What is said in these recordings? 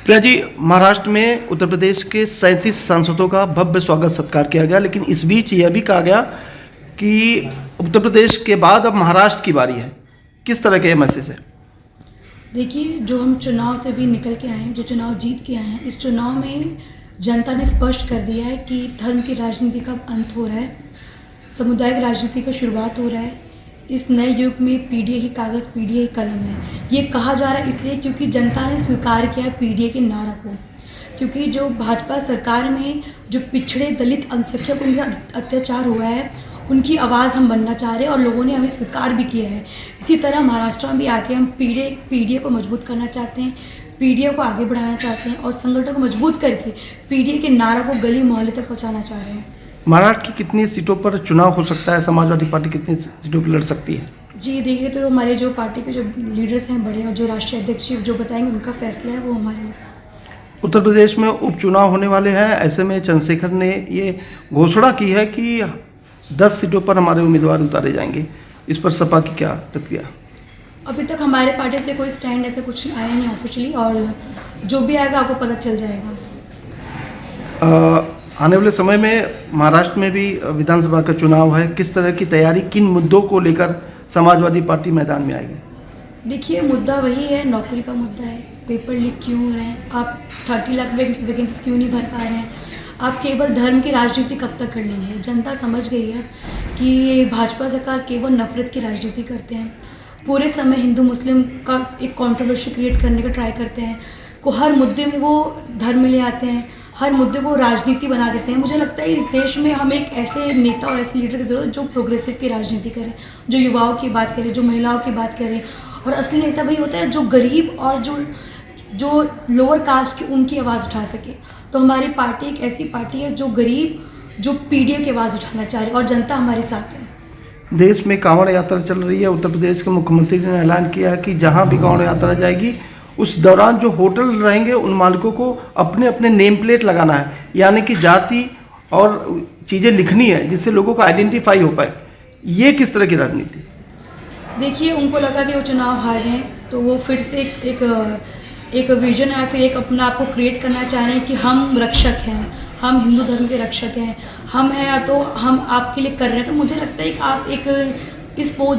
प्रिया जी, महाराष्ट्र में उत्तर प्रदेश के 37 सांसदों का भव्य स्वागत सत्कार किया गया, लेकिन इस बीच यह भी कहा गया कि उत्तर प्रदेश के बाद अब महाराष्ट्र की बारी है। किस तरह के मैसेज है? देखिए, जो हम चुनाव से भी निकल के आए हैं, जो चुनाव जीत के आए हैं, इस चुनाव में जनता ने स्पष्ट कर दिया है कि धर्म की राजनीति का अंत हो रहा है, सामुदायिक राजनीति का शुरुआत हो रहा है। इस नए युग में पीडीए की कागज़, पीडीए की कलम है। ये कहा जा रहा है इसलिए क्योंकि जनता ने स्वीकार किया है पीडीए के नारा को। क्योंकि जो भाजपा सरकार में जो पिछड़े दलित अल्पसंख्यकों के साथ अत्याचार हुआ है, उनकी आवाज़ हम बनना चाह रहे हैं और लोगों ने हमें स्वीकार भी किया है। इसी तरह महाराष्ट्र में भी आके हम पीडीए को मजबूत करना चाहते हैं, पीडीए को आगे बढ़ाना चाहते हैं और संगठन को मजबूत करके पीडीए के नारा को गली मोहल्ले तक पहुंचाना चाह रहे हैं। महाराष्ट्र की कितनी सीटों पर चुनाव हो सकता है? समाजवादी पार्टी कितनी सीटों पर लड़ सकती है? जी देखिए, तो हमारे जो पार्टी के जो लीडर्स हैं बड़े और जो राष्ट्रीय अध्यक्ष जो बताएंगे उनका फैसला है, वो हमारे लिए फैसला। उत्तर प्रदेश में उपचुनाव होने वाले हैं, ऐसे में चंद्रशेखर ने ये घोषणा की है कि 10 सीटों पर हमारे उम्मीदवार उतारे जाएंगे। इस पर सपा की क्या प्रतिक्रिया? अभी तक हमारे पार्टी से कोई स्टैंड ऐसा कुछ आया नहीं ऑफिशियली, और जो भी आएगा आपको पता चल जाएगा। आने वाले समय में महाराष्ट्र में भी विधानसभा का चुनाव है। किस तरह की तैयारी, किन मुद्दों को लेकर समाजवादी पार्टी मैदान में आएगी? देखिए, मुद्दा वही है, नौकरी का मुद्दा है। पेपर लीक क्यों हो रहे हैं? आप 30 लाख वैकेंसी क्यों नहीं भर पा रहे हैं? आप केवल धर्म की राजनीति कब तक कर लेंगे? जनता समझ गई है कि भाजपा सरकार केवल नफरत की राजनीति करते हैं। पूरे समय हिंदू मुस्लिम का एक कंट्रोवर्सी क्रिएट करने का ट्राई करते हैं। को हर मुद्दे में वो धर्म ले आते हैं, हर मुद्दे को राजनीति बना देते हैं। मुझे लगता है इस देश में हमें एक ऐसे नेता और ऐसे लीडर की ज़रूरत जो प्रोग्रेसिव की राजनीति करे, जो युवाओं की बात करे, जो महिलाओं की बात करे। और असली नेता वही होता है जो गरीब और जो लोअर कास्ट की उनकी आवाज़ उठा सके। तो हमारी पार्टी एक ऐसी पार्टी है जो गरीब, जो पीडीए की आवाज़ उठाना चाह रही है, और जनता हमारे साथ है। देश में कांवड़ यात्रा चल रही है। उत्तर प्रदेश के मुख्यमंत्री ने ऐलान किया है कि जहां भी कांवड़ यात्रा जाएगी उस दौरान जो होटल रहेंगे उन मालिकों को अपने अपने नेम प्लेट लगाना है, यानी कि जाति और चीज़ें लिखनी है जिससे लोगों को आइडेंटिफाई हो पाए। ये किस तरह की राजनीति? देखिए, उनको लगा कि वो चुनाव हार गए, तो वो फिर से एक विजन है, फिर एक अपना आप को क्रिएट करना चाह रहे हैं कि हम रक्षक हैं, हम हिंदू धर्म के रक्षक हैं, हम हैं, तो हम आपके लिए कर रहे हैं। तो मुझे लगता है कि आप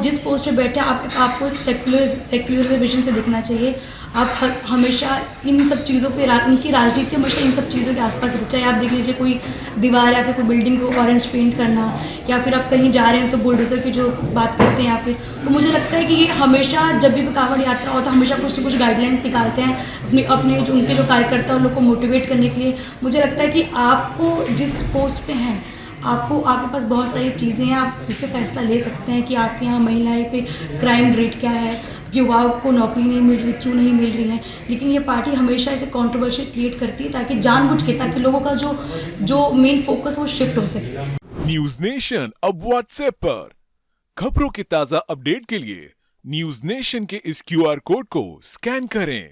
जिस पोस्ट पे बैठे हैं, आपको एक सेक्युलर विजन से दिखना चाहिए। आप हमेशा इन सब चीज़ों पे उनकी राजनीति हमेशा इन सब चीज़ों के आसपास रहती है। चाहे आप देख लीजिए कोई दीवार या फिर कोई बिल्डिंग को ऑरेंज पेंट करना, या फिर आप कहीं जा रहे हैं तो बुलडोजर की जो बात करते हैं, या फिर तो मुझे लगता है कि ये हमेशा जब भी कांवड़ यात्रा होता है हमेशा कुछ से कुछ गाइडलाइंस निकालते हैं अपने जो उनके जो कार्यकर्ता उन लोग को मोटिवेट करने के लिए। मुझे लगता है कि आपको जिस पोस्ट पे हैं, आपके पास बहुत सारी चीज़ें हैं, आप जिस पे फैसला ले सकते हैं कि आपके यहाँ महिलाएं पे क्राइम रेट क्या है, युवाओं को नौकरी नहीं मिल रही, क्यों नहीं मिल रही है। लेकिन ये पार्टी हमेशा ऐसे कंट्रोवर्सी क्रिएट करती है ताकि जानबूझ के, ताकि लोगों का जो मेन फोकस वो शिफ्ट हो सके। न्यूज नेशन अब व्हाट्सएप पर खबरों के ताजा अपडेट के लिए न्यूज नेशन के इस QR कोड को स्कैन करें।